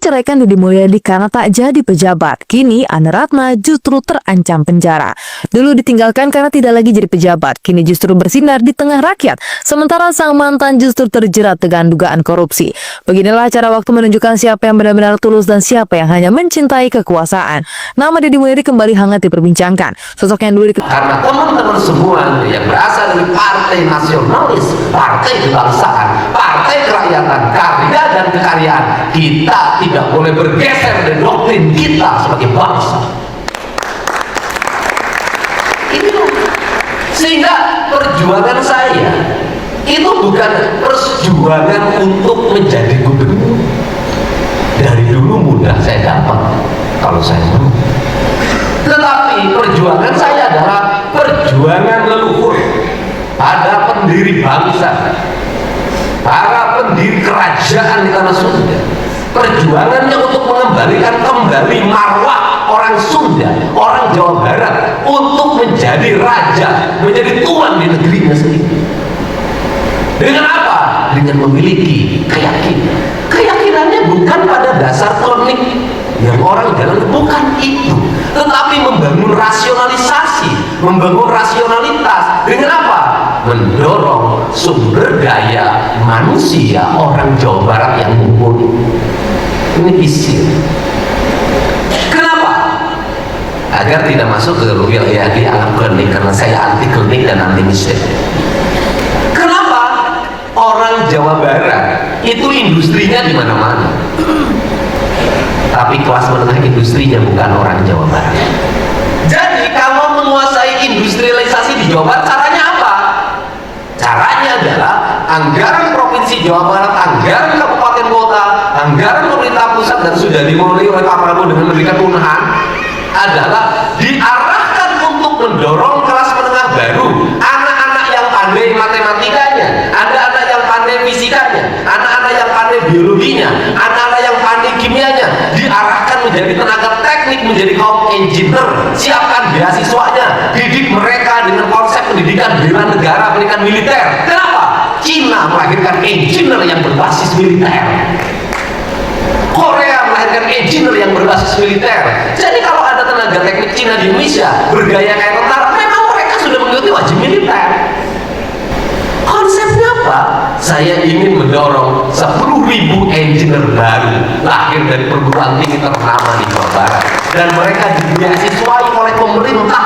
menceraikan Deddy Mulyadi karena tak jadi pejabat. Kini Anne Ratna justru terancam penjara. Dulu ditinggalkan karena tidak lagi jadi pejabat, kini justru bersinar di tengah rakyat. Sementara sang mantan justru terjerat dengan dugaan korupsi. Beginilah cara waktu menunjukkan siapa yang benar-benar tulus dan siapa yang hanya mencintai kekuasaan. Nama Deddy Mulyadi kembali hangat diperbincangkan. Sosok yang dulu karena teman-teman semua yang berasal dari partai nasionalis, partai kebangsaan, partai kerakyatan, karya dan kekaryaan, kita tidak boleh bergeser dari doktrin kita sebagai bangsa. Inilah sehingga perjuangan saya itu bukan perjuangan untuk menjadi gubernur. Dari dulu mudah saya dapat kalau saya mau. Tetapi perjuangan saya adalah perjuangan leluhur, ada pendiri bangsa, para pendiri kerajaan di tanah Sunda. Perjuangannya untuk mengembalikan kembali marwah orang Sunda, orang Jawa Barat, untuk menjadi raja, menjadi tuan di negerinya sendiri. Dengan apa? Dengan memiliki keyakinan. Keyakinannya bukan pada dasar klinik yang orang jalan, bukan itu, tetapi membangun rasionalisasi, membangun rasionalitas. Dengan apa? Mendorong sumber daya manusia orang Jawa Barat yang mumpuni. Ini isi. Kenapa? Agar tidak masuk ke wilayah dianggap klinik, karena saya anti klinik dan anti mistik. Kenapa? Orang Jawa Barat itu industrinya di mana-mana, tapi kelas menengah industrinya bukan orang Jawa Barat. Jadi kalau menguasai industrialisasi di Jawa Barat, caranya apa? Caranya adalah anggaran provinsi Jawa Barat, anggaran kabupaten kota, anggaran pemerintah pusat, dan sudah dimulai oleh Pak Prabowo dengan memberikan kewenangan, adalah diarahkan untuk mendorong kelas menengah baru, anak-anak yang pandai matematikanya, anak-anak yang pandai fisikanya, anak-anak yang pandai biologinya, anak-anak yang pandai kimianya, diarahkan menjadi tenaga teknik, menjadi kaum engineer. Siapkan beasiswanya, didik mereka dengan konsep pendidikan bela negara, pendidikan militer. Kenapa? Cina melahirkan engineer yang berbasis militer, Korea melahirkan engineer yang berbasis militer. Jadi kalau ada tenaga teknik Cina di Indonesia bergaya kayak tentara, memang mereka sudah mengikuti wajib militer. Konsepnya apa? Saya ingin mendorong 10.000 engineer baru lahir dari perguruan tinggi ternama di Jawa Barat, dan mereka dibeasiswai oleh pemerintah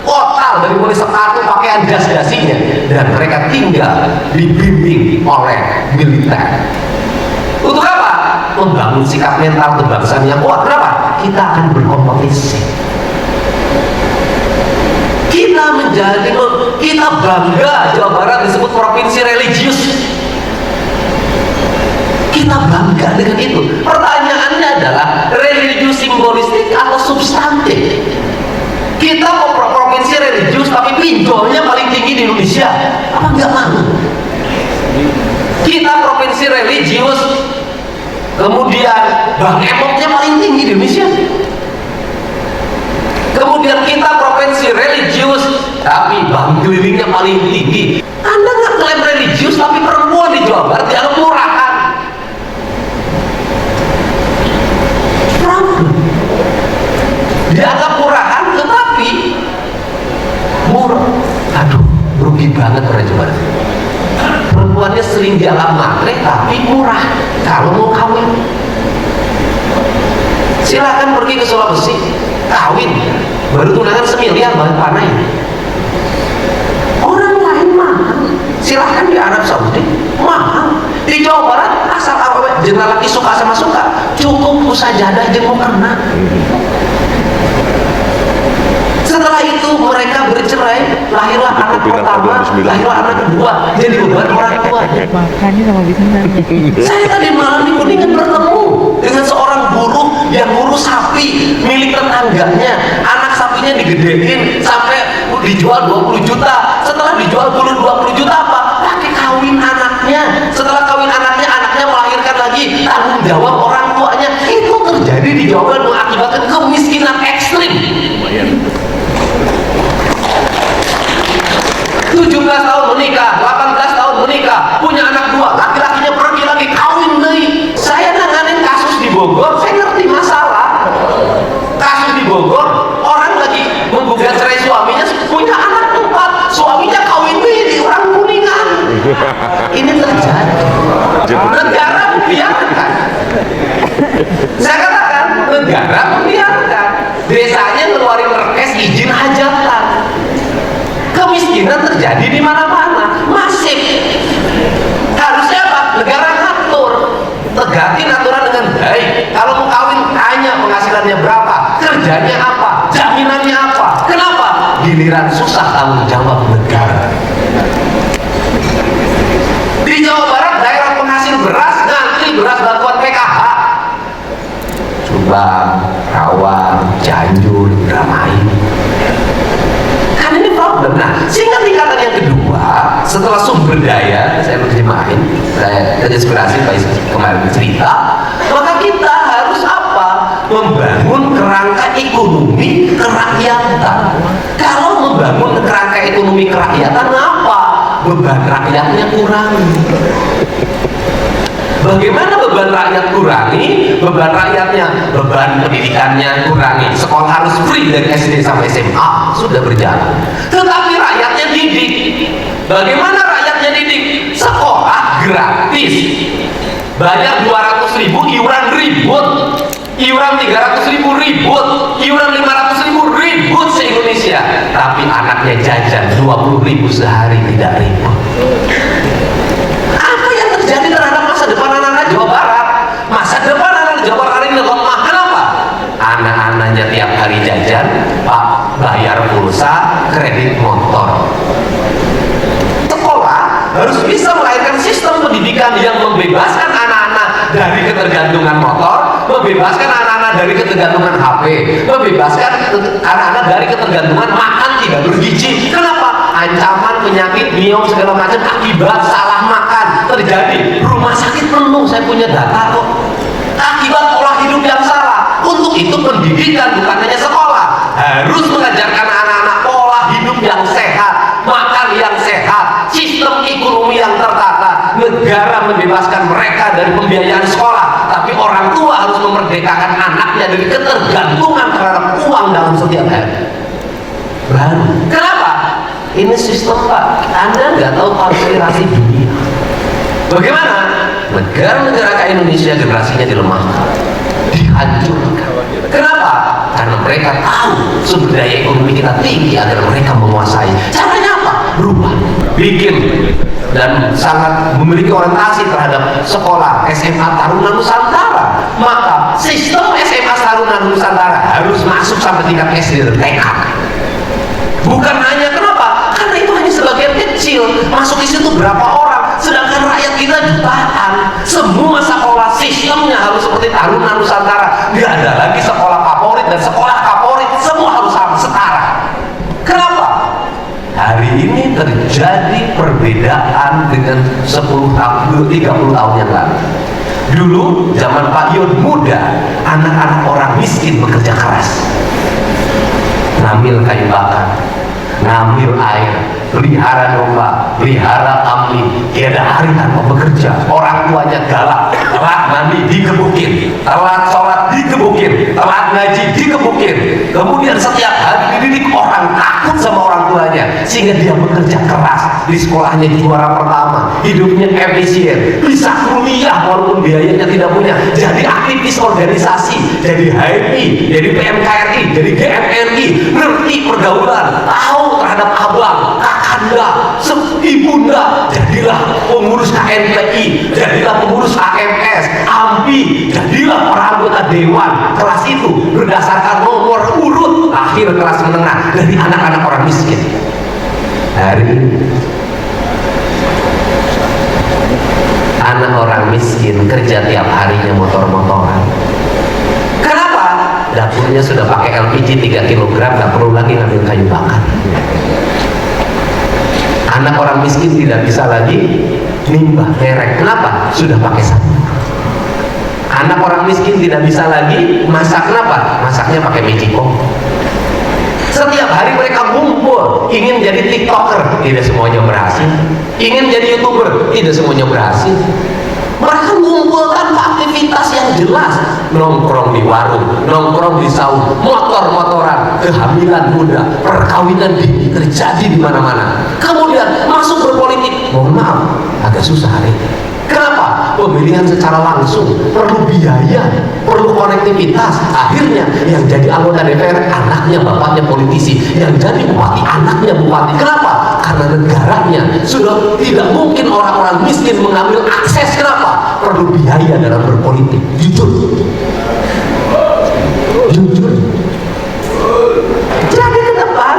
total dari mulai sepatu pakaian jas-jasinya, dan mereka tinggal dibimbing oleh militer. Untuk apa? Membangun sikap mental kebangsaan yang kuat. Kenapa? Kita akan berkompetisi. Kita bangga Jawa Barat disebut provinsi religius. Kita bangga dengan itu. Pertanyaannya adalah religius simbolistik atau substantif? Kita mau provinsi religius tapi pinjolnya paling tinggi di Indonesia, apa enggak mau? Kita provinsi religius, kemudian bank emoknya paling tinggi di Indonesia. Kemudian kita provinsi religius tapi bank kelilingnya paling tinggi. Anda nggak klaim religius tapi perempuan di Jawa Barat dianggap murahan. Problem. Dianggap murahan tetapi murah. Aduh, rugi banget orang Jawa Barat. Perempuannya sering dianggap matre tapi murah kalau mau kawin. Silakan pergi ke Sulawesi, kawin, baru tunangan semiliar balik panai. Orang lain mahal. Silahkan di Arab Saudi mahal. Di Jawa Barat asal apa jenderal laki suka sama suka, cukup usajadah jeung kena. Setelah itu mereka bercerai, lahirlah anak pertama, lahirlah anak kedua, jadi beban orang tua. Makannya sama bisa Saya tadi malam di Kuningan bertemu dengan seorang buruh yang ngurus sapi milik tetangganya. Anak sapinya digedein sampai dijual 20 juta. Setelah dijual 20 juta apa? Pakai kawin anaknya. Setelah kawin anaknya, anaknya melahirkan lagi, tanggung jawab orang tuanya. Itu terjadi di Jawa Barat, mengakibatkan kemiskinan ekstrim. 17 tahun menikah, 18 tahun menikah, punya anak 2, laki-lakinya pergi lagi kawin lagi. Saya nanganin kasus di Bogor, saya Saya katakan negara membiarkan, desanya ngeluarin rekes izin hajatan. Kemiskinan terjadi di mana-mana, masif. Harusnya apa? Negara ngatur, tegakin aturan dengan baik. Kalau mau kawin tanya penghasilannya berapa, kerjanya apa, jaminannya apa. Kenapa? Giliran susah tanggung jawab negara. Di Jawa Barat daerah penghasil beras ngantri beras bantuan PKH. Subang, Rawang, Cianjur, Indramayu. Kan ini problem. Nah, sehingga tingkatan yang kedua, setelah sumber daya, saya terjemahin, saya terinspirasi Pak Ismail kemarin cerita, maka kita harus apa? Membangun kerangka ekonomi kerakyatan. Kalau membangun kerangka ekonomi kerakyatan, apa? Beban rakyatnya kurangi. Bagaimana beban rakyat kurangi? Beban rakyatnya, beban pendidikannya kurangi. Sekolah harus free dari SD sampai SMA, sudah berjalan. Tetapi rakyatnya didik. Bagaimana rakyatnya didik? Sekolah gratis. Bayar 200.000, iuran ribut. Iuran 300.000 ribut. Iuran 500.000 ribut se-Indonesia. Tapi anaknya jajan 20.000 sehari tidak ribut. Apa yang terjadi terhadap masa depan anak-anak Jawa Barat? Masa depan anak Jawa Barat hari ini lemah. Kenapa? Anak-anaknya tiap hari jajan, Pak, bayar pulsa, kredit motor. Sekolah harus bisa melahirkan sistem pendidikan yang membebaskan anak-anak dari ketergantungan motor, membebaskan anak-anak dari ketergantungan HP, membebaskan anak-anak dari ketergantungan makan tidak bergizi. Kenapa? Ancaman penyakit miom segala macam akibat salah makan terjadi. Rumah sakit penuh, saya punya data kok. Akibat pola hidup yang salah. Untuk itu pendidikan bukan hanya sekolah, harus mengajarkan anak-anak pola hidup yang sehat, makan yang sehat, sistem ekonomi yang tertata. Negara membebaskan mereka dari pembiayaan sekolah, tapi orang tua harus memerdekakan anaknya dari ketergantungan terhadap uang dalam setiap hari. Baru. Kenapa? Ini sistem, Pak. Anda nggak tahu konspirasi dunia. Bagaimana? Negara-negara kayak Indonesia generasinya dilemahkan, dihancurkan. Kenapa? Karena mereka tahu sumber daya ekonomi kita tinggi agar mereka menguasai. Caranya apa? Berubah, bikin, dan sangat memiliki orientasi terhadap sekolah SMA Taruna Nusantara. Maka sistem SMA Taruna Nusantara harus masuk sampai tingkat SD dan TK. Bukan hanya kenapa? Karena itu hanya sebagian kecil. Masuk di situ berapa orang? Sedangkan rakyat kita jutaan. Semua sekolah sistemnya harus seperti Taruna Nusantara. Tidak ada lagi sekolah favorit dan sekolah favorit. Semua harus sama, setara. Kenapa? Hari ini terjadi perbedaan dengan 10 tahun, 30 tahun yang lalu. Dulu zaman Pak Yon muda, anak-anak orang miskin bekerja keras, ngambil kayu bakar, ngambil air, pelihara domba, pelihara kambing, tiada hari tanpa bekerja. Orang tuanya galak, telat mandi dikebukin, telat sholat dikebukin, telat ngaji dikebukin. Kemudian setiap hari dididik, orang takut sama orang tuanya, sehingga dia bekerja keras. Di sekolahnya juara pertama, hidupnya efisien, bisa kuliah walaupun biayanya tidak punya, jadi aktivis organisasi, jadi HMI, jadi PMKRI, jadi GMRI, ngerti pergaulan, tahu terhadap abang, kakanda, ibunda, jadilah pengurus KNPI, jadilah pengurus AMS, AMPI, jadilah para anggota dewan. Kelas itu berdasarkan nomor urut akhir kelas menengah dari anak-anak orang miskin. Hari ini anak orang miskin kerja tiap harinya motor-motoran. Kenapa? Dapurnya sudah pakai LPG 3 kg, nggak perlu lagi ngambil kayu bakar. Anak orang miskin tidak bisa lagi nimbah merek. Kenapa? Sudah pakai sabun. Anak orang miskin tidak bisa lagi masak. Kenapa? Masaknya pakai magicom. Setiap hari mereka ngumpul, ingin jadi TikToker, tidak semuanya berhasil. Ingin jadi YouTuber, tidak semuanya berhasil. Mereka ngumpul tanpa aktivitas yang jelas, nongkrong di warung, nongkrong di saung, motor-motoran, kehamilan muda, perkawinan dini terjadi di mana-mana. Kemudian masuk berpolitik, mohon maaf, agak susah hari ini. Kenapa? Pemilihan secara langsung perlu biaya, perlu konektivitas. Akhirnya yang jadi anggota DPR anaknya bapaknya politisi, yang jadi bupati anaknya bupati. Kenapa? Karena negaranya sudah tidak mungkin orang-orang miskin mengambil akses. Kenapa? Perlu biaya dalam berpolitik. Jujur. Jadi ke depan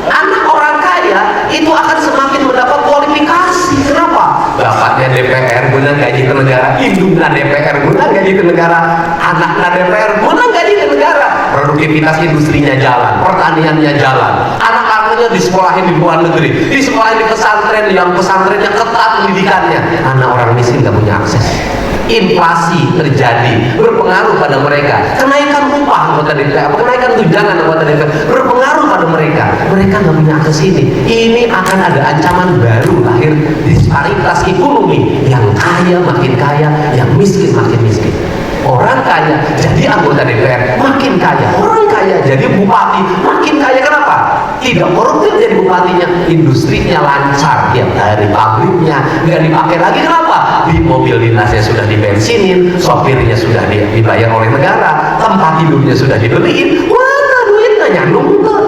anak orang kaya itu akan semakin mendapat kualifikasi. Kenapa? Bapaknya DPR guna gaji ke negara, induknya DPR guna gaji ke negara, anaknya DPR guna gaji ke negara. Produktivitas industrinya jalan, pertaniannya jalan, anak-anaknya disekolahin di luar negeri, disekolahin di pesantren yang pesantrennya ketat pendidikannya. Anak orang miskin gak punya akses. Inflasi terjadi, berpengaruh pada mereka. Kenaikan upah anggota DPR, kenaikan tunjangan anggota DPR berpengaruh pada mereka. Mereka nggak punya akses ini. Ini akan ada ancaman baru, lahir disparitas ekonomi. Yang kaya makin kaya, yang miskin makin miskin. Orang kaya jadi anggota DPR makin kaya, orang kaya jadi bupati makin kaya. Kenapa? Tidak koruptif jadi bupatinya, industrinya lancar tiap hari, pabriknya nggak dipakai lagi. Kenapa? Di mobil dinasnya sudah dibensinin, sopirnya sudah dibayar oleh negara, tempat tidurnya sudah dibeliin. Wah, duitnya nyandung tuh.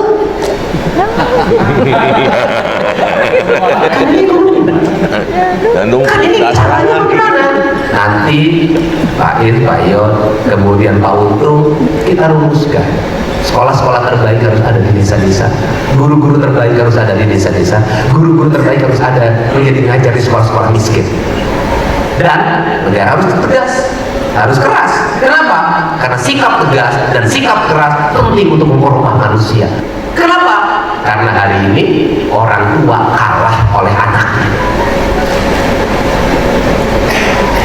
Kan ini caranya bagaimana? Nanti Pak Ir, Pak Yon, kemudian Pak Untung, kita rumuskan. Sekolah-sekolah terbaik harus ada di desa-desa, guru-guru terbaik harus ada di desa-desa, guru-guru terbaik harus ada menjadi ngajar di sekolah-sekolah miskin. Dan negara harus tegas, harus keras. Kenapa? Karena sikap tegas dan sikap keras penting untuk memperubah manusia. Kenapa? Karena hari ini orang tua kalah oleh anaknya.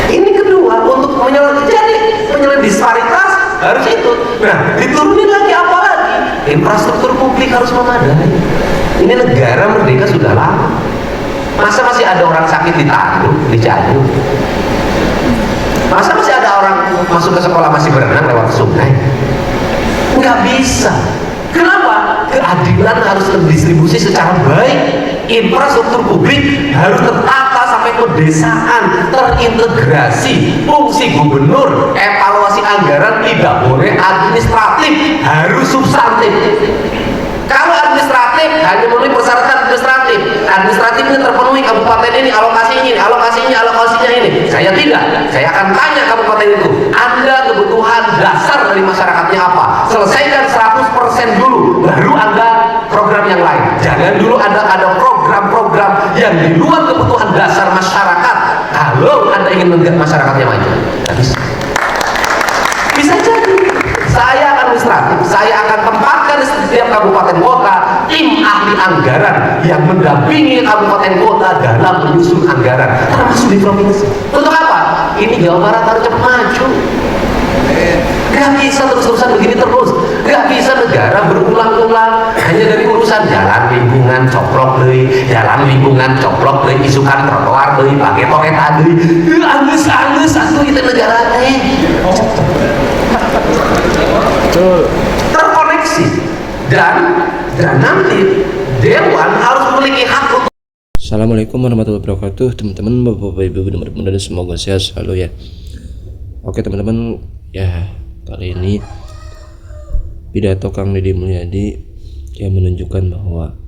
Ini kedua, untuk menyelesaikan disparitas harus itu. Nah, diturunin lagi apa lagi? Infrastruktur publik harus memadai. Ini negara merdeka sudah lama. Masa masih ada orang sakit di Tanjung, di Cianjur? Masa masih ada orang masuk ke sekolah masih berenang lewat sungai? Nggak bisa. Kenapa? Keadilan harus terdistribusi secara baik. Infrastruktur publik harus tertata sampai pedesaan, terintegrasi. Fungsi gubernur, evaluasi anggaran tidak boleh administratif, harus substantif. Kalau administratif hanya memenuhi persyaratan administratif, administratifnya terpenuhi kabupaten ini, alokasinya ini. Saya tidak. Saya akan tanya kabupaten itu, Anda kebutuhan dasar dari masyarakatnya apa? Selesaikan 100% dulu, baru Anda program yang lain. Jangan dulu ada program-program yang di luar kebutuhan dasar masyarakat. Kalau Anda ingin membuat masyarakatnya maju, bisa jadi. Saya administratif, saya akan tempatkan di setiap kabupaten kota tim ahli anggaran yang mendampingi kabupaten kota dalam menyusun anggaran, termasuk di provinsi. Untuk apa? Ini Jawa Barat harus cepat maju. Gak bisa terus-terusan begini terus. Gak bisa negara berulang-ulang hanya dari urusan jalan lingkungan coplok deui, jalan lingkungan coplok deui, isukan trotoar deui, pakai toket deui. Angus atuh itu negara teh. Terkoneksi dan nanti dewan harus memiliki hak untuk. Assalamualaikum warahmatullahi wabarakatuh, teman-teman, bapak ibu dan semoga sehat selalu ya. Oke teman-teman, ya kali ini pidato Kang Deddy Mulyadi yang menunjukkan bahwa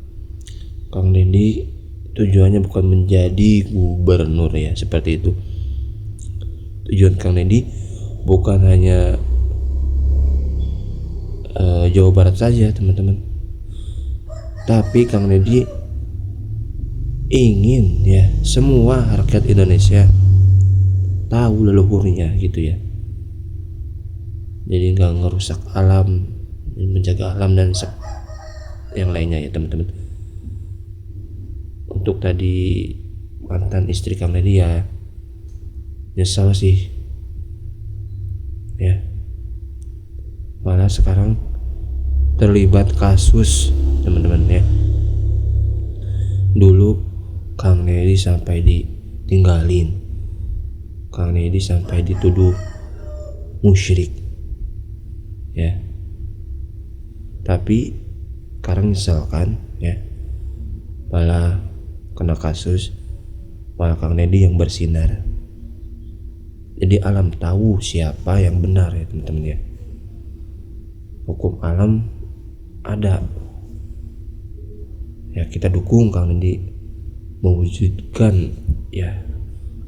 Kang Deddy tujuannya bukan menjadi gubernur ya, seperti itu. Tujuan Kang Deddy bukan hanya Jawa Barat saja teman-teman, tapi Kang Deddy ingin ya semua rakyat Indonesia tahu leluhurnya gitu ya. Jadi nggak ngerusak alam, menjaga alam dan yang lainnya ya teman-teman. Untuk tadi mantan istri Kang Deddy ya nyesal sih ya, malah sekarang terlibat kasus teman-teman ya. Dulu Kang Deddy sampai ditinggalin, Kang Deddy sampai dituduh musyrik ya, tapi sekarang nyesel kan ya, malah kena kasus, malah Kang Deddy yang bersinar Jadi alam tahu siapa yang benar ya teman-teman ya. Hukum alam ada. Ya kita dukung Kang Deddy mewujudkan ya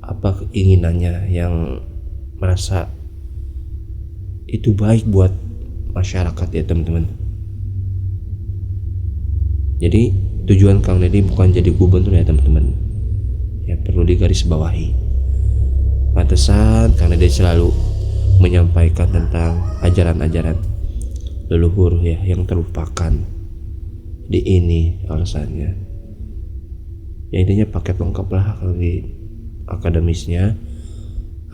apa keinginannya yang merasa itu baik buat masyarakat ya teman-teman. Jadi tujuan Kang Deddy bukan jadi gubernur ya teman-teman. Ya perlu digarisbawahi. Pantesan Kang Deddy selalu menyampaikan tentang ajaran-ajaran leluhur ya yang terlupakan. Di ini alasannya. Ya intinya paket lengkap lah kalau di akademisnya,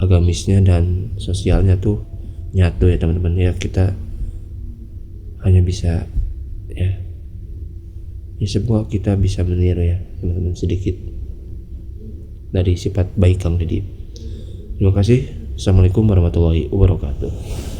agamisnya dan sosialnya tuh nyatu ya teman-teman ya. Kita hanya bisa ya semua kita bisa meniru ya teman-teman sedikit dari sifat baik Kang Deddy. Terima kasih. Assalamualaikum warahmatullahi wabarakatuh.